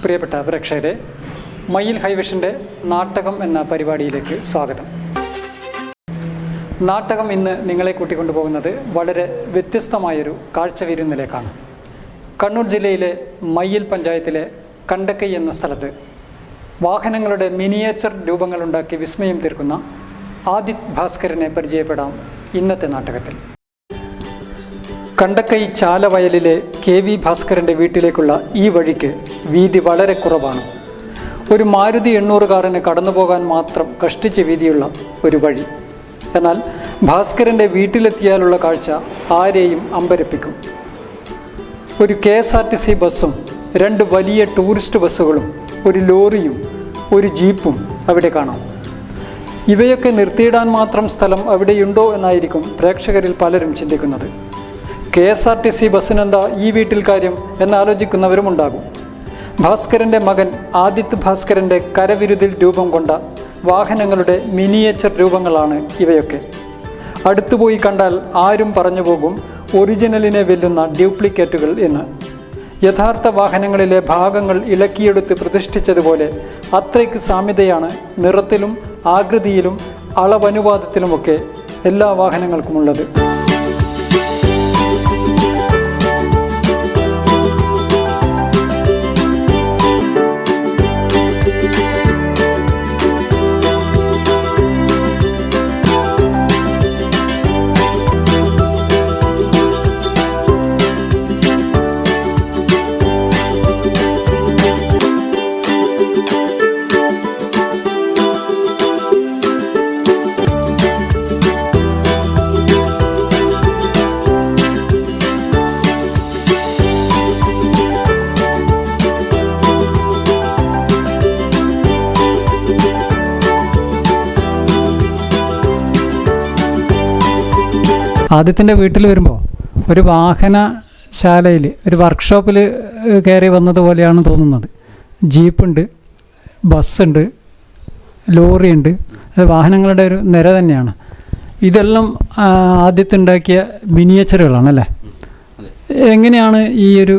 പ്രിയപ്പെട്ട പ്രേക്ഷകരെ, മയിൽ ഹൈവിഷൻ്റെ നാട്ടകം എന്ന പരിപാടിയിലേക്ക് സ്വാഗതം. നാട്ടകം ഇന്ന് നിങ്ങളെ കൂട്ടിക്കൊണ്ടുപോകുന്നത് വളരെ വ്യത്യസ്തമായൊരു കാഴ്ചവിരുന്നിലേക്കാണ്. കണ്ണൂർ ജില്ലയിലെ മയ്യിൽ പഞ്ചായത്തിലെ കണ്ടക്കൈ എന്ന സ്ഥലത്ത് വാഹനങ്ങളുടെ മിനിയേച്ചർ രൂപങ്ങളുണ്ടാക്കി വിസ്മയം തീർക്കുന്ന ആദിത് ഭാസ്കരനെ പരിചയപ്പെടാം ഇന്നത്തെ നാട്ടകത്തിൽ. കണ്ടക്കൈ ചാലവയലിലെ KV ഭാസ്കരൻ്റെ വീട്ടിലേക്കുള്ള ഈ വഴിക്ക് വീതി വളരെ കുറവാണ്. ഒരു മാരുതി 800 കാറിന് കടന്നു പോകാൻ മാത്രം കഷ്ടിച്ച് വീതിയുള്ള ഒരു വഴി. എന്നാൽ ഭാസ്കരൻ്റെ വീട്ടിലെത്തിയാലുള്ള കാഴ്ച ആരെയും അമ്പരപ്പിക്കും. ഒരു KSRTC ബസ്സും 2 വലിയ ടൂറിസ്റ്റ് ബസ്സുകളും ഒരു ലോറിയും ഒരു ജീപ്പും അവിടെ കാണാം. ഇവയൊക്കെ നിർത്തിയിടാൻ മാത്രം സ്ഥലം അവിടെയുണ്ടോ എന്നായിരിക്കും പ്രേക്ഷകരിൽ പലരും ചിന്തിക്കുന്നത്. KSRTC ബസ്സിനെന്താ ഈ വീട്ടിൽ കാര്യം എന്നാലോചിക്കുന്നവരുമുണ്ടാകും. ഭാസ്കരൻ്റെ മകൻ ആദിത് ഭാസ്കരൻ്റെ കരവിരുതിൽ രൂപം കൊണ്ട വാഹനങ്ങളുടെ മിനിയേച്ചർ രൂപങ്ങളാണ് ഇവയൊക്കെ. അടുത്തുപോയി കണ്ടാൽ ആരും പറഞ്ഞു പോകും ഒറിജിനലിനെ വെല്ലുന്ന ഡ്യൂപ്ലിക്കേറ്റുകൾ എന്ന്. യഥാർത്ഥ വാഹനങ്ങളിലെ ഭാഗങ്ങൾ ഇളക്കിയെടുത്ത് പ്രതിഷ്ഠിച്ചതുപോലെ അത്രയ്ക്ക് സാമ്യതയാണ് നിറത്തിലും ആകൃതിയിലും അളവനുപാതത്തിലുമൊക്കെ എല്ലാ വാഹനങ്ങൾക്കുമുള്ളത്. ആദിത്യൻ്റെ വീട്ടിൽ വരുമ്പോൾ ഒരു വാഹനശാലയിൽ ഒരു വർക്ക്ഷോപ്പിൽ കയറി വന്നതുപോലെയാണ് തോന്നുന്നത്. ജീപ്പുണ്ട്, ബസ്സുണ്ട്, ലോറിയുണ്ട്, അത് വാഹനങ്ങളുടെ ഒരു നിര തന്നെയാണ്. ഇതെല്ലാം ആദ്യത്തുണ്ടാക്കിയ മിനിയേച്ചറുകളാണല്ലേ? എങ്ങനെയാണ് ഈ ഒരു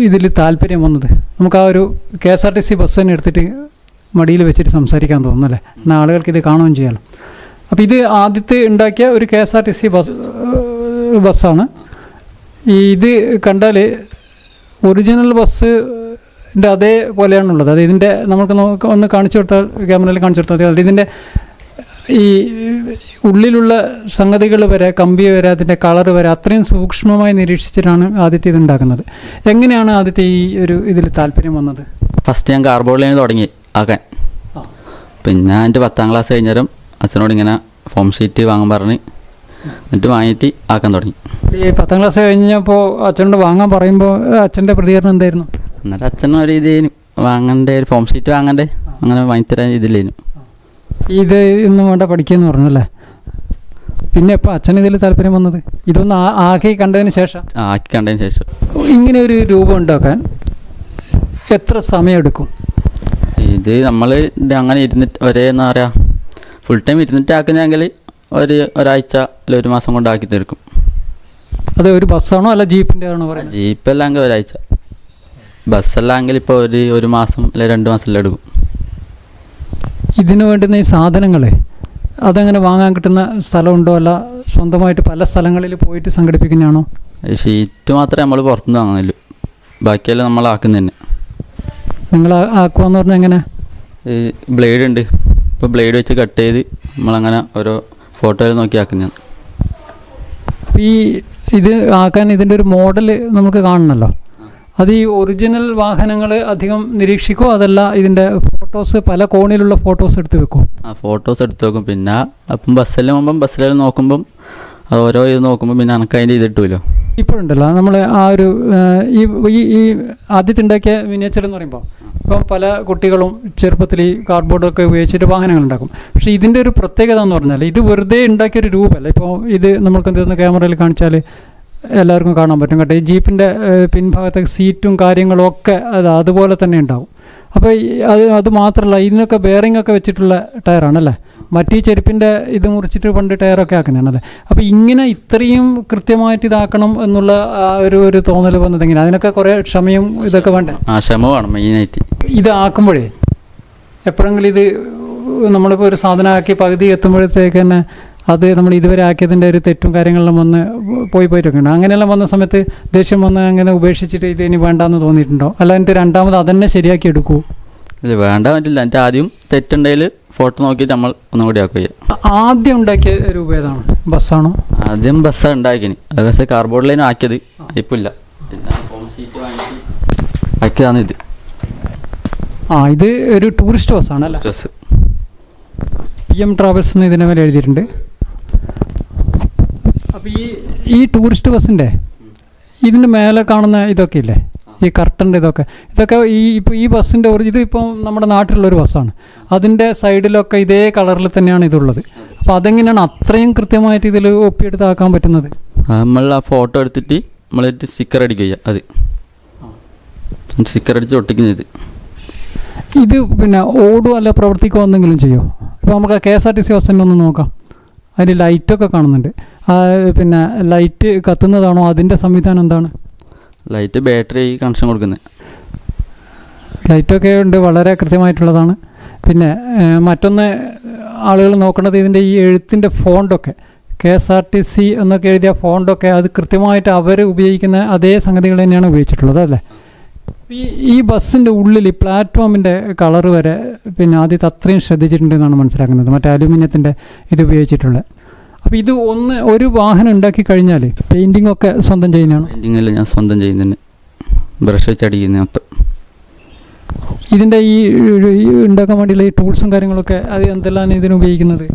ഇതിൽ താല്പര്യം വന്നത്? നമുക്ക് ആ ഒരു KSRTC ബസ് തന്നെ എടുത്തിട്ട് മടിയിൽ വെച്ചിട്ട് സംസാരിക്കാൻ തോന്നുന്നല്ലേ, എന്നാൽ ആളുകൾക്ക് ഇത് കാണുകയും ചെയ്യാമല്ലോ. അപ്പോൾ ഇത് ആദ്യത്തെ ഉണ്ടാക്കിയ ഒരു KSRTC ബസ്സാണ്. ഇത് കണ്ടാൽ ഒറിജിനൽ ബസ്സിൻ്റെ അതേപോലെയാണുള്ളത്. അത് ഇതിൻ്റെ നമുക്ക് ഒന്ന് കാണിച്ചു കൊടുത്താൽ, ക്യാമറയിൽ കാണിച്ചു കൊടുത്താൽ ഇതിൻ്റെ ഈ ഉള്ളിലുള്ള സംഗതികൾ വരെ, കമ്പി വരെ, അതിൻ്റെ കളർ വരെ അത്രയും സൂക്ഷ്മമായി നിരീക്ഷിച്ചിട്ടാണ് ആദ്യത്തെ ഇത് ഉണ്ടാക്കുന്നത്. എങ്ങനെയാണ് ആദ്യത്തെ ഈ ഒരു ഇതിൽ താല്പര്യം വന്നത്? ഫസ്റ്റ് ഞാൻ കാർബോർഡിൽ തുടങ്ങി ആക്കാൻ. പിന്നെ എൻ്റെ 10ാം ക്ലാസ് കഴിഞ്ഞേരം അച്ഛനോട് ഇങ്ങനെ ഫോം ഷീറ്റ് വാങ്ങാൻ പറഞ്ഞ് എന്നിട്ട് വാങ്ങിയിട്ട് ആക്കാൻ തുടങ്ങി. ഈ 10ാം ക്ലാസ് കഴിഞ്ഞപ്പോൾ അച്ഛനോട് വാങ്ങാൻ പറയുമ്പോൾ അച്ഛൻ്റെ പ്രതികരണം എന്തായിരുന്നു? എന്നിട്ട് അച്ഛനും ഒരു ഇത് വാങ്ങണ്ടേ, ഒരു ഫോം ഷീറ്റ് വാങ്ങണ്ടേ, അങ്ങനെ വാങ്ങിത്തരാൻ ഇതില്ലായിരുന്നു. ഇത് ഒന്നും വേണ്ട പഠിക്കുമെന്ന് പറഞ്ഞു അല്ലേ? പിന്നെ ഇപ്പോൾ അച്ഛൻ ഇതിൽ താല്പര്യം വന്നത് ഇതൊന്ന് ആക്കി കണ്ടതിന് ശേഷം? ആക്കി കണ്ടതിന് ശേഷം. ഇങ്ങനെ ഒരു രൂപം ഉണ്ടാക്കാൻ എത്ര സമയമെടുക്കും? ഇത് നമ്മൾ അങ്ങനെ ഇരുന്നിട്ട് എന്താ പറയുക, ഫുൾ ടൈം ഇരുന്നിട്ട് ആക്കുന്നതെങ്കിൽ ഒരാഴ്ച അല്ല 1 മാസം കൊണ്ട് ആക്കി തീർക്കും. അത് ഒരു ബസ്സാണോ അല്ല ജീപ്പിൻ്റെ ആണോ പറയുന്നത്? ജീപ്പെല്ലാം ഒരാഴ്ച, ബസ്സെല്ലാം ഇപ്പോൾ 1 മാസം അല്ലെ 2 മാസം എടുക്കും. ഇതിന് വേണ്ടുന്ന ഈ സാധനങ്ങളെ അതങ്ങനെ വാങ്ങാൻ കിട്ടുന്ന സ്ഥലമുണ്ടോ, അല്ല സ്വന്തമായിട്ട് പല സ്ഥലങ്ങളിൽ പോയിട്ട് സംഘടിപ്പിക്കുന്നതാണോ? ഷീറ്റ് മാത്രമേ നമ്മൾ പുറത്തുനിന്ന് വാങ്ങുന്നുള്ളൂ, ബാക്കിയെല്ലാം നമ്മൾ ആക്കുന്ന തന്നെ. നിങ്ങൾ ആക്കുവാന്ന് പറഞ്ഞാൽ എങ്ങനെ? ഈ ബ്ലേഡ് ഉണ്ട്, ഇപ്പോൾ ബ്ലേഡ് വെച്ച് കട്ട് ചെയ്ത് നമ്മളങ്ങനെ ഓരോ ഫോട്ടോയിൽ നോക്കി ആക്കുന്നതാണ്. ഈ ഇത് ആക്കാൻ ഇതിൻ്റെ ഒരു മോഡൽ നമുക്ക് കാണണമല്ലോ. അത് ഈ ഒറിജിനൽ വാഹനങ്ങൾ അധികം നിരീക്ഷിക്കുമോ, അതല്ല ഇതിൻ്റെ ഫോട്ടോസ്, പല കോണിലുള്ള ഫോട്ടോസ് എടുത്ത് വെക്കും? ഫോട്ടോസ് എടുത്ത് വെക്കും. പിന്നെ അപ്പം ബസ്സിലെല്ലാം നോക്കുമ്പം ഓരോ ഇത് നോക്കുമ്പോൾ പിന്നെ എനിക്ക് അതിൻ്റെ ഇതിട്ടുമല്ലോ. ഇപ്പോഴുണ്ടല്ലോ നമ്മൾ ആ ഒരു ഈ ആദ്യത്തുണ്ടാക്കിയ മിനിയേച്ചർ എന്ന് പറയുമ്പോൾ ഇപ്പം പല കുട്ടികളും ചെറുപ്പത്തിൽ ഈ കാർഡ്ബോർഡൊക്കെ ഉപയോഗിച്ചിട്ട് വാഹനങ്ങൾ ഉണ്ടാക്കും. പക്ഷേ ഇതിൻ്റെ ഒരു പ്രത്യേകത എന്ന് പറഞ്ഞാൽ ഇത് വെറുതെ ഉണ്ടാക്കിയൊരു രൂപമല്ല. ഇപ്പോൾ ഇത് നമ്മൾക്ക് എന്തെന്ന് ക്യാമറയിൽ കാണിച്ചാൽ എല്ലാവർക്കും കാണാൻ പറ്റും കേട്ടോ. ഈ ജീപ്പിൻ്റെ പിൻഭാഗത്തെ സീറ്റും കാര്യങ്ങളും ഒക്കെ അതുപോലെ തന്നെ ഉണ്ടാവും. അപ്പോൾ അത് മാത്രമല്ല, ഇതിനൊക്കെ ബെയറിംഗ് ഒക്കെ വെച്ചിട്ടുള്ള ടയറാണല്ലേ? മറ്റീ ചെരുപ്പിൻ്റെ ഇത് മുറിച്ചിട്ട് പണ്ട് ടയറൊക്കെ ആക്കുന്നതാണല്ലേ. അപ്പോൾ ഇങ്ങനെ ഇത്രയും കൃത്യമായിട്ട് ഇതാക്കണം എന്നുള്ള ഒരു തോന്നൽ വന്നത് എങ്ങനെ? അതിനൊക്കെ കുറേ ക്ഷമയും ഇതൊക്കെ വേണ്ടേ? ക്ഷമ വേണം മെയിനായിട്ട്. ഇത് ആക്കുമ്പോഴേ എപ്പോഴെങ്കിലും ഇത് നമ്മളിപ്പോൾ ഒരു സാധനമാക്കി പകുതി എത്തുമ്പോഴത്തേക്ക് തന്നെ അത് നമ്മൾ ഇതുവരെ ആക്കിയതിൻ്റെ ഒരു തെറ്റും കാര്യങ്ങളെല്ലാം വന്ന് പോയിട്ടൊക്കെ ഉണ്ട്. അങ്ങനെയെല്ലാം വന്ന സമയത്ത് ദേഷ്യം വന്ന് അങ്ങനെ ഉപേക്ഷിച്ചിട്ട് ഇത് ഇനി വേണ്ടാന്ന് തോന്നിയിട്ടുണ്ടോ? അല്ല എന്നിട്ട് രണ്ടാമത് അതന്നെ ശരിയാക്കി എടുക്കൂ? ഇല്ല, വേണ്ട പറ്റില്ല. എന്നിട്ട് ആദ്യം തെറ്റുണ്ടെങ്കിൽ ഫോട്ടോ നോക്കിയിട്ട് നമ്മൾ ഒന്നും കൂടി ആക്കുക. ആദ്യം ഉണ്ടാക്കിയ രൂപ ഏതാണ്? ബസ്സാണോ? ആദ്യം ബസ്സാണ് ഉണ്ടാക്കിന്. അത് പക്ഷേ കാർബോർഡ് ലൈനും ആക്കിയത് ഇപ്പോൾ ഇല്ല. ആക്കിയതാണ് ഇത്. ഇത് ഒരു ടൂറിസ്റ്റ് ബസ്സാണല്ലേ? ബസ് PM ട്രാവൽസ് എന്ന് ഇതിനെ മേലെ എഴുതിയിട്ടുണ്ട്. അപ്പോൾ ഈ ടൂറിസ്റ്റ് ബസ്സിൻ്റെ ഇതിൻ്റെ മേലെ കാണുന്ന ഇതൊക്കെ ഇല്ലേ, ഈ കർട്ടൻ്റെ ഇതൊക്കെ ഇപ്പോൾ ഈ ബസ്സിൻ്റെ ഇതിപ്പോൾ നമ്മുടെ നാട്ടിലുള്ളൊരു ബസ്സാണ്. അതിൻ്റെ സൈഡിലൊക്കെ ഇതേ കളറിൽ തന്നെയാണ് ഇതുള്ളത്. അപ്പോൾ അതെങ്ങനെയാണ് അത്രയും കൃത്യമായിട്ട് ഇതിൽ ഒപ്പിയെടുത്താക്കാൻ പറ്റുന്നത്? നമ്മൾ ആ ഫോട്ടോ എടുത്തിട്ട് നമ്മളിട്ട് സ്റ്റിക്കർ അടിക്കുക. അത് സ്റ്റിക്കർ അടിച്ച് ഒട്ടിക്കുന്നത്. ഇത് പിന്നെ ഓടുമോ അല്ല പ്രവർത്തിക്കുമോ എന്തെങ്കിലും ചെയ്യുമോ? ഇപ്പോൾ നമുക്ക് KSRTC ബസ്സിൻ്റെ ഒന്ന് നോക്കാം. അതിൽ ലൈറ്റൊക്കെ കാണുന്നുണ്ട്. പിന്നെ ലൈറ്റ് കത്തുന്നതാണോ? അതിൻ്റെ സംവിധാനം എന്താണ്? ലൈറ്റ് ബാറ്ററി കണക്ഷൻ കൊടുക്കുന്നത്. ലൈറ്റൊക്കെ ഉണ്ട്, വളരെ കൃത്യമായിട്ടുള്ളതാണ്. പിന്നെ മറ്റൊന്ന് ആളുകൾ നോക്കേണ്ടത് ഇതിൻ്റെ ഈ എഴുത്തിൻ്റെ ഫോണ്ടൊക്കെ, KSRTC എന്നൊക്കെ എഴുതിയ ഫോണ്ടൊക്കെ അത് കൃത്യമായിട്ട് അവർ ഉപയോഗിക്കുന്ന അതേ സംഗതികൾ തന്നെയാണ് ഉപയോഗിച്ചിട്ടുള്ളത് അല്ലേ? ഈ ബസ്സിൻ്റെ ഉള്ളിൽ പ്ലാറ്റ്ഫോമിൻ്റെ കളറ് വരെ പിന്നെ ആദ്യത്തെ അത്രയും ശ്രദ്ധിച്ചിട്ടുണ്ടെന്നാണ് മനസ്സിലാക്കുന്നത്. മറ്റേ അലുമിനിയത്തിൻ്റെ ഇത് ഉപയോഗിച്ചിട്ടുള്ളത്. അപ്പോൾ ഇത് ഒരു വാഹനം ഉണ്ടാക്കി കഴിഞ്ഞാൽ പെയിൻറ്റിംഗ് ഒക്കെ സ്വന്തം ചെയ്യുന്നതാണ്? പെയിൻറ്റിംഗ് അല്ല, ഞാൻ സ്വന്തം ചെയ്യുന്നതന്നെ. ബ്രഷ് വെച്ച് അടിക്കുന്ന മൊത്തം. ഇതിൻ്റെ ഈ ഉണ്ടാക്കാൻ വേണ്ടിയുള്ള ഈ ടൂൾസും കാര്യങ്ങളൊക്കെ അത് എന്തെല്ലാം ഇതിന് ഉപയോഗിക്കുന്നത്?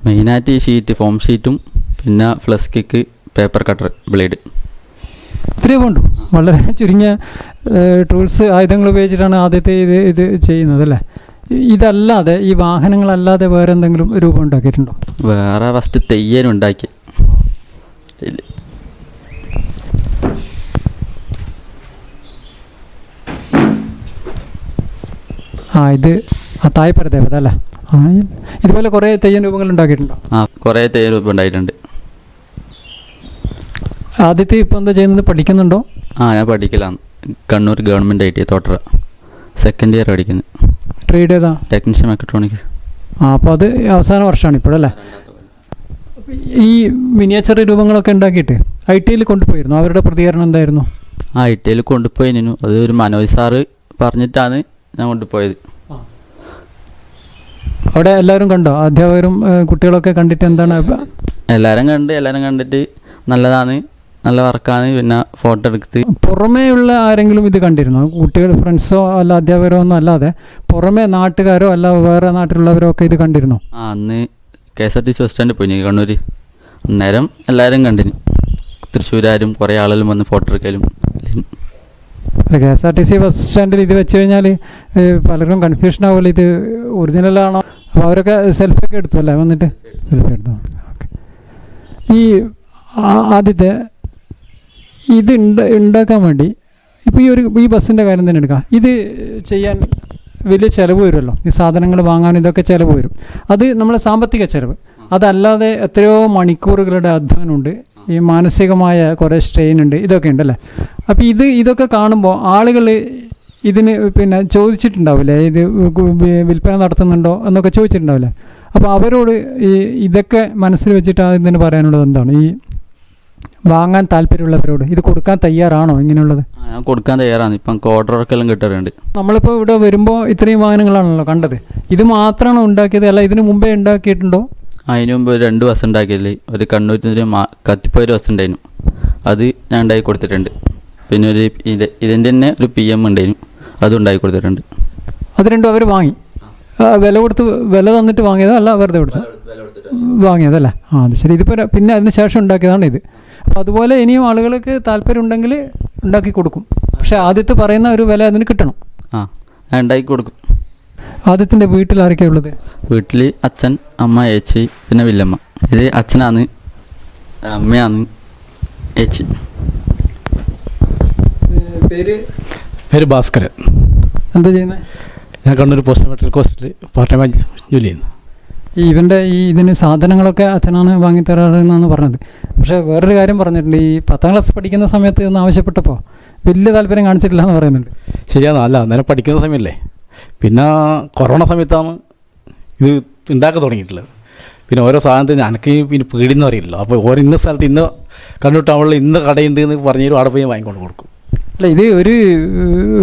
മെയിനായിട്ട് ഈ ഷീറ്റ്, ഫോം ഷീറ്റും പിന്നെ ഫ്ലസ് കിക്ക്, പേപ്പർ കട്ടർ, ബ്ലേഡ്. ഇത്രയും വേണ്ടു. വളരെ ചുരുങ്ങിയ ടൂൾസ്, ആയുധങ്ങൾ ഉപയോഗിച്ചിട്ടാണ് ആദ്യത്തെ ഇത് ചെയ്യുന്നത് അല്ലേ? ഇതല്ലാതെ ഈ വാഹനങ്ങളല്ലാതെ വേറെ എന്തെങ്കിലും രൂപം ഉണ്ടാക്കിയിട്ടുണ്ടോ? വേറെ ഫസ്റ്റ് തെയ്യനും ഉണ്ടാക്കി. ഇത് തായ്പരദേവത അല്ലേ? ഇതുപോലെ കുറേ തെയ്യൻ രൂപങ്ങൾ ഉണ്ടാക്കിയിട്ടുണ്ടോ? കുറേ തെയ്യൻ രൂപം ഉണ്ടായിട്ടുണ്ട്. ആദ്യത്തെ ഇപ്പോൾ എന്താ ചെയ്യുന്നത്? പഠിക്കുന്നുണ്ടോ? ഞാൻ പഠിക്കലാണ്. Kannur government IT Thottara, second year പഠിക്കുന്നത്. ട്രേഡ് ഏതാ? Technician mechatronics. അപ്പോൾ അത് അവസാന വർഷമാണ് ഇപ്പോഴല്ലേ? ഈ മിനിയേച്ചർ രൂപങ്ങളൊക്കെ ഉണ്ടാക്കിയിട്ട് IT കൊണ്ടുപോയിരുന്നു. അവരുടെ പ്രതികരണം എന്തായിരുന്നു? IT കൊണ്ടുപോയിനു. അത് ഒരു മനോജ് സാറ് പറഞ്ഞിട്ടാണ് ഞാൻ കൊണ്ടുപോയത്. അവിടെ എല്ലാവരും കണ്ടോ? അധ്യാപകരും കുട്ടികളൊക്കെ കണ്ടിട്ട് എന്താണ്? എല്ലാവരും കണ്ടിട്ട് നല്ലതാണ്, നല്ല വർക്കാണ്. പിന്നെ ഫോട്ടോ എടുത്ത് പുറമേയുള്ള ആരെങ്കിലും ഇത് കണ്ടിരുന്നോ? കുട്ടികൾ, ഫ്രണ്ട്സോ അല്ല അധ്യാപകരോ ഒന്നും അല്ലാതെ പുറമേ നാട്ടുകാരോ അല്ല വേറെ നാട്ടിലുള്ളവരോ ഒക്കെ ഇത് കണ്ടിരുന്നോ? അന്ന് KSRTC ബസ് സ്റ്റാൻഡിൽ പോയി കണ്ണൂർ. അന്നേരം എല്ലാവരും കണ്ടിന്. തൃശ്ശൂരാരും കുറേ ആളുകളും വന്ന് ഫോട്ടോ എടുക്കലും. KSRTC ബസ് സ്റ്റാൻഡിൽ ഇത് വെച്ച് കഴിഞ്ഞാൽ പലർക്കും കൺഫ്യൂഷൻ ആവുമല്ലോ, ഇത് ഒറിജിനലാണോ? അപ്പോൾ അവരൊക്കെ സെൽഫി ഒക്കെ എടുത്തു അല്ലേ? വന്നിട്ട് സെൽഫി എടുത്തു. ഓക്കെ. ഈ ആദ്യത്തെ ഇത് ഉണ്ടാക്കാൻ വേണ്ടി ഇപ്പോൾ ഈ ബസ്സിൻ്റെ കാര്യം തന്നെ എടുക്കാം. ഇത് ചെയ്യാൻ വലിയ ചിലവ് വരുമല്ലോ. ഈ സാധനങ്ങൾ വാങ്ങാൻ ഇതൊക്കെ ചിലവ് വരും. അത് നമ്മളെ സാമ്പത്തിക ചിലവ്. അതല്ലാതെ എത്രയോ മണിക്കൂറുകളുടെ അധ്വാനമുണ്ട്, ഈ മാനസികമായ കുറേ സ്ട്രെയിൻ ഉണ്ട്, ഇതൊക്കെ ഉണ്ടല്ലേ? അപ്പോൾ ഇതൊക്കെ കാണുമ്പോൾ ആളുകൾ ഇതിന് പിന്നെ ചോദിച്ചിട്ടുണ്ടാവില്ലേ, ഇത് വിൽപ്പന നടത്തുന്നുണ്ടോ എന്നൊക്കെ ചോദിച്ചിട്ടുണ്ടാവില്ലേ? അപ്പോൾ അവരോട് ഇതൊക്കെ മനസ്സിൽ വെച്ചിട്ട് ഇതിന് പറയാനുള്ളത് എന്താണ്? ഈ വാങ്ങാൻ താല്പര്യമുള്ളവരോട് ഇത് കൊടുക്കാൻ തയ്യാറാണോ? ഇങ്ങനെയുള്ളത് ഞാൻ കൊടുക്കാൻ തയ്യാറാണ്. ഇപ്പം ഓർഡറൊക്കെ എല്ലാം കിട്ടാറുണ്ട്. നമ്മളിപ്പോൾ ഇവിടെ വരുമ്പോൾ ഇത്രയും വാഹനങ്ങളാണല്ലോ കണ്ടത്. ഇത് മാത്രമാണോ ഉണ്ടാക്കിയത്, അല്ല ഇതിന് മുമ്പേ ഉണ്ടാക്കിയിട്ടുണ്ടോ? അതിന് മുമ്പ് 2 ബസ് ഉണ്ടാക്കിയില്ലേ. ഒരു കണ്ണൂരിൽ കത്തിപ്പോയൊരു ബസ് ഉണ്ടായിരുന്നു, അത് ഞാൻ ഉണ്ടാക്കി കൊടുത്തിട്ടുണ്ട്. പിന്നെ ഇതിൻ്റെ തന്നെ ഒരു PM ഉണ്ടായിരുന്നു, അതും ഉണ്ടാക്കി കൊടുത്തിട്ടുണ്ട്. അത് രണ്ടും അവർ വാങ്ങി വില തന്നിട്ട് വാങ്ങിയതോ അല്ല വെറുതെ കൊടുത്ത് വാങ്ങിയതല്ലേ? അത് ശരി. ഇതിപ്പോൾ പിന്നെ അതിന് ശേഷം ഉണ്ടാക്കിയതാണ് ഇത്. അപ്പോൾ അതുപോലെ ഇനിയും ആളുകൾക്ക് താല്പര്യം ഉണ്ടെങ്കിൽ ഉണ്ടാക്കി കൊടുക്കും. പക്ഷെ ആദ്യത്തെ പറയുന്ന ഒരു വില അതിന് കിട്ടണം. ഞാൻ ഉണ്ടാക്കി കൊടുക്കും. ആദ്യത്തിൻ്റെ വീട്ടിൽ ആരൊക്കെയാണ് ഉള്ളത്? വീട്ടിൽ അച്ഛൻ, അമ്മ, ഏച്ചി, പിന്നെ വില്ലമ്മ. ഇത് അച്ഛനാണ്, അമ്മയാണ്, ഏച്ചി. പേര് ഭാസ്കരൻ. എന്താ ചെയ്യുന്നത്? ഞാൻ കണ്ണൂർ പോസ്റ്റ് മെട്രിക് ഹോസ്പിറ്റലിൽ പാർട്ട് ടൈം ജോലി ചെയ്യുന്നു. ഇവൻ്റെ ഇതിന് സാധനങ്ങളൊക്കെ അച്ഛനാണ് വാങ്ങിത്തരാറെന്നാണ് പറഞ്ഞത്. പക്ഷേ വേറൊരു കാര്യം പറഞ്ഞിട്ടുണ്ട്, ഈ 10ാം ക്ലാസ് പഠിക്കുന്ന സമയത്ത് ഒന്ന് ആവശ്യപ്പെട്ടപ്പോൾ വലിയ താല്പര്യം കാണിച്ചിട്ടില്ല എന്ന് പറയുന്നുണ്ട്. ശരിയാണ്. അല്ല, അന്നേരം പഠിക്കുന്ന സമയമല്ലേ. പിന്നെ കൊറോണ സമയത്താണ് ഇത് ഉണ്ടാക്കാൻ തുടങ്ങിയിട്ടുള്ളത്. പിന്നെ ഓരോ സാധനത്തിന് എനിക്ക് പിന്നെ പേടിയെന്ന് അറിയില്ല. അപ്പോൾ ഓരോ ഇന്ന സ്ഥലത്ത് ഇന്ന് കണ്ടിട്ട് അവൾ ഇന്ന് കടയുണ്ട് എന്ന് പറഞ്ഞാലും അവിടെ പോയി വാങ്ങിക്കൊണ്ട് കൊടുക്കും. അല്ല, ഇത്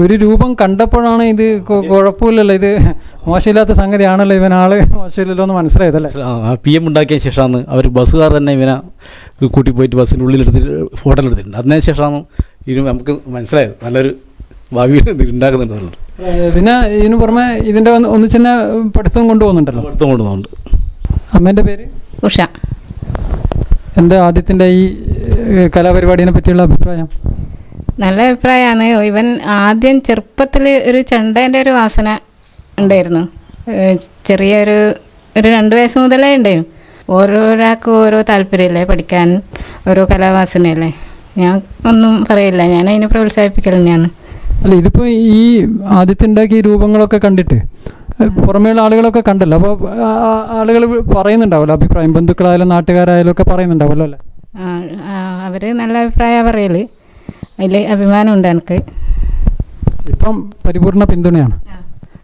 ഒരു രൂപം കണ്ടപ്പോഴാണ് ഇത് കുഴപ്പമില്ലല്ലോ, ഇത് മോശമില്ലാത്ത സംഗതിയാണല്ലോ, ഇവനാള് മോശമില്ലല്ലോ എന്ന് മനസ്സിലായതല്ലേ. PM ഉണ്ടാക്കിയ ശേഷമാണ് അവർ ബസ്സുകാർ തന്നെ ഇവനെ കൂട്ടി പോയിട്ട് ബസ്സിൻ്റെ ഉള്ളിലെടുത്തിട്ട് ഫോട്ടോ എടുത്തിട്ടുണ്ട്. അതിന് ശേഷമാണ് ഇതിന് നമുക്ക് മനസ്സിലായത് നല്ലൊരു ഭാവി ഉണ്ടാക്കുന്നുണ്ട്. പിന്നെ ഇതിന് പുറമെ ഇതിൻ്റെ ഒന്നിച്ചെന്നെ പഠിത്തം കൊണ്ടുപോകുന്നുണ്ടല്ലോ. പഠിത്തം കൊണ്ടുപോകുന്നുണ്ട്. അമ്മേൻ്റെ പേര് ഉഷ. എന്താ ആദ്യത്തിൻ്റെ ഈ കലാപരിപാടിയെ പറ്റിയുള്ള അഭിപ്രായം? നല്ല അഭിപ്രായമാണ്. ഇവൻ ആദ്യം ചെറുപ്പത്തിൽ ഒരു ചെണ്ടേൻ്റെ ഒരു വാസന ഉണ്ടായിരുന്നു. ചെറിയൊരു 2 വയസ്സ് മുതലേ ഉണ്ടായിരുന്നു. ഓരോരാൾക്കും ഓരോ താല്പര്യമല്ലേ പഠിക്കാൻ, ഓരോ കലാവാസനയല്ലേ. ഞാൻ ഒന്നും പറയില്ല, ഞാൻ അതിനെ പ്രോത്സാഹിപ്പിക്കൽ തന്നെയാണ്. അല്ല, ഇതിപ്പോൾ ഈ ആദ്യത്തെ ഉണ്ടാക്കിയ രൂപങ്ങളൊക്കെ കണ്ടിട്ട് പുറമേയുള്ള ആളുകളൊക്കെ കണ്ടല്ലോ, അപ്പോൾ ആളുകൾ പറയുന്നുണ്ടാവല്ലോ അഭിപ്രായം, ബന്ധുക്കളായാലും നാട്ടുകാരായാലും ഒക്കെ പറയുന്നുണ്ടാവല്ലോ അല്ലേ? അവർ നല്ല അഭിപ്രായമാണ് പറയൽ, അതിൽ അഭിമാനമുണ്ട് എനിക്ക്. ഇപ്പം പരിപൂർണ പിന്തുണയാണ്.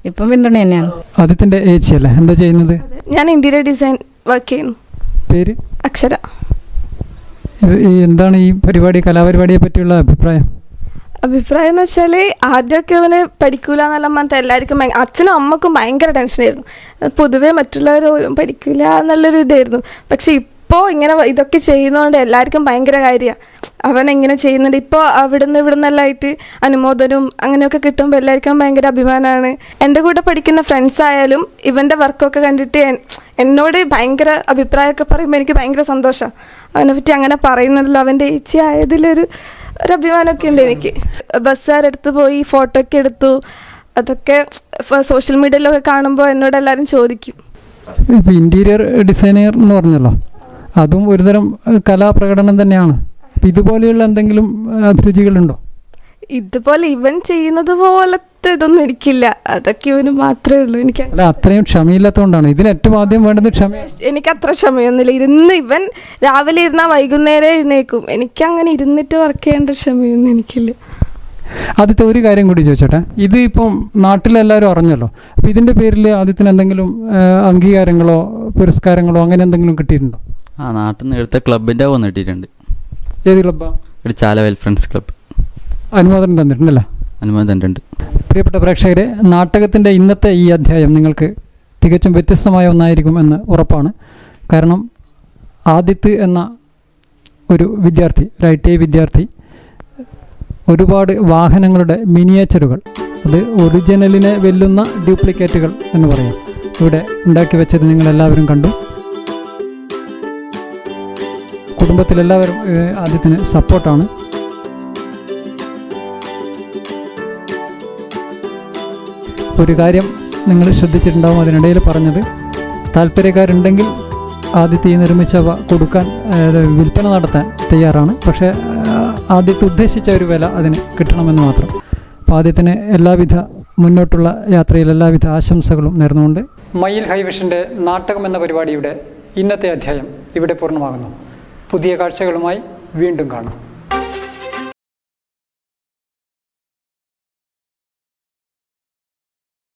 ഇപ്പം പിന്തുണ തന്നെയാണ്. ആദ്യത്തിൻ്റെ ഏച്ചി അല്ലേ, എന്താ ചെയ്യുന്നത്? ഞാൻ ഇന്റീരിയർ ഡിസൈൻ വർക്ക് ചെയ്യുന്നു. പേര്? അക്ഷര. എന്താണ് ഈ പരിപാടി, കലാപരിപാടിയെ പറ്റിയുള്ള അഭിപ്രായം? അഭിപ്രായം എന്ന് വെച്ചാൽ ആദ്യമൊക്കെ അവന് പഠിക്കൂല എന്നെല്ലാം പറഞ്ഞിട്ട് എല്ലാവർക്കും അച്ഛനും അമ്മക്കും ഭയങ്കര ടെൻഷനായിരുന്നു. പൊതുവെ മറ്റുള്ളവർ പഠിക്കില്ല എന്നുള്ളൊരു ഇതായിരുന്നു. പക്ഷെ ഇപ്പോൾ ഇങ്ങനെ ഇതൊക്കെ ചെയ്യുന്നതുകൊണ്ട് എല്ലാവർക്കും ഭയങ്കര കാര്യമാണ്. അവൻ എങ്ങനെ ചെയ്യുന്നുണ്ട്, ഇപ്പോൾ അവിടുന്ന് ഇവിടുന്നെല്ലാം ആയിട്ട് അനുമോദനവും അങ്ങനെയൊക്കെ കിട്ടുമ്പോൾ എല്ലാവർക്കും ഭയങ്കര അഭിമാനമാണ്. എൻ്റെ കൂടെ പഠിക്കുന്ന ഫ്രണ്ട്സ് ആയാലും ഇവൻ്റെ വർക്കൊക്കെ കണ്ടിട്ട് എന്നോട് ഭയങ്കര അഭിപ്രായമൊക്കെ പറയുമ്പോൾ എനിക്ക് ഭയങ്കര സന്തോഷമാണ്. അവനെ പറ്റി അങ്ങനെ പറയുന്നതല്ലോ, അവൻ്റെ ഏച്ചി ആയതിലൊരു അഭിമാനമൊക്കെ ഉണ്ട് എനിക്ക്. ബസ്സുകാരടുത്ത് പോയി ഫോട്ടോ ഒക്കെ എടുത്തു. അതൊക്കെ സോഷ്യൽ മീഡിയയിലൊക്കെ കാണുമ്പോൾ എന്നോട് എല്ലാവരും ചോദിക്കും. ഇപ്പോൾ ഇൻറ്റീരിയർ ഡിസൈനർ എന്ന് പറഞ്ഞല്ലോ, അതും ഒരുതരം കലാപ്രകടനം തന്നെയാണ്. ഇതുപോലെയുള്ള എന്തെങ്കിലും അഭിരുചികളുണ്ടോ? ഇതുപോലെ ഇവൻ ചെയ്യുന്നത് പോലത്തെ ഇതൊന്നും എനിക്കില്ല. അതൊക്കെ ഇവന് മാത്രമേ ഉള്ളൂ. എനിക്ക് അല്ല, അത്രയും ക്ഷമയില്ലാത്തതുകൊണ്ടാണ്. ഇതിന് ഏറ്റവും ആദ്യം വേണ്ടത് ക്ഷമ. എനിക്ക് അത്ര ക്ഷമയൊന്നുമില്ല. ഇവൻ രാവിലെ ഇരുന്നാൽ വൈകുന്നേരം എഴുന്നേക്കും. എനിക്കങ്ങനെ ഇരുന്നിട്ട് വർക്ക് ചെയ്യേണ്ട ക്ഷമയൊന്നും എനിക്കില്ല. ആദ്യത്തെ ഒരു കാര്യം കൂടി ചോദിച്ചോട്ടെ, ഇത് ഇപ്പം നാട്ടിലെല്ലാവരും അറിഞ്ഞല്ലോ, അപ്പം ഇതിൻ്റെ പേരിൽ ആദ്യത്തിന് എന്തെങ്കിലും അംഗീകാരങ്ങളോ പുരസ്കാരങ്ങളോ അങ്ങനെ എന്തെങ്കിലും കിട്ടിയിട്ടുണ്ടോ? നാട്ടിൽ നിന്ന് എടുത്ത ക്ലബിൻ്റെ വന്ന് കിട്ടിയിട്ടുണ്ട്. ഏത് ക്ലബ്ബാണ്? ഒരു ചാലവയൽ ഫ്രണ്ട്സ് ക്ലബ്ബ്. അനുമോദനം തന്നിട്ടുണ്ടല്ലോ? അനുമോദനം തന്നിട്ടുണ്ട്. പ്രിയപ്പെട്ട പ്രേക്ഷകരെ, നാടകത്തിൻ്റെ ഇന്നത്തെ ഈ അധ്യായം നിങ്ങൾക്ക് തികച്ചും വ്യത്യസ്തമായ ഒന്നായിരിക്കും എന്ന് ഉറപ്പാണ്. കാരണം ആദിത്ത് എന്ന ഒരു വിദ്യാർത്ഥി, ഒരു ITI വിദ്യാർത്ഥി, ഒരുപാട് വാഹനങ്ങളുടെ മിനിയേച്ചറുകൾ, അത് ഒറിജിനലിനെ വെല്ലുന്ന ഡ്യൂപ്ലിക്കേറ്റുകൾ എന്ന് പറയാം, ഇവിടെ ഉണ്ടാക്കി വെച്ചത് നിങ്ങളെല്ലാവരും കണ്ടു. കുടുംബത്തിലെല്ലാവരും ആദ്യത്തിന് സപ്പോർട്ടാണ്. ഒരു കാര്യം നിങ്ങൾ ശ്രദ്ധിച്ചിട്ടുണ്ടാവും, അതിനിടയിൽ പറഞ്ഞത്, താല്പര്യക്കാരുണ്ടെങ്കിൽ ആദ്യത്തെ നിർമ്മിച്ചവ കൊടുക്കാൻ, വിൽപ്പന നടത്താൻ തയ്യാറാണ്. പക്ഷേ ആദ്യത്തെ ഉദ്ദേശിച്ച ഒരു വില അതിന് കിട്ടണമെന്ന് മാത്രം. അപ്പോൾ ആദ്യത്തിന് എല്ലാവിധ മുന്നോട്ടുള്ള യാത്രയിൽ എല്ലാവിധ ആശംസകളും നേർന്നുകൊണ്ട് മയിൽ ഹൈവിഷൻ്റെ നാടകം എന്ന പരിപാടിയുടെ ഇന്നത്തെ അധ്യായം ഇവിടെ പൂർണ്ണമാകുന്നു. പുതിയ കാഴ്ചകളുമായി വീണ്ടും കാണാം.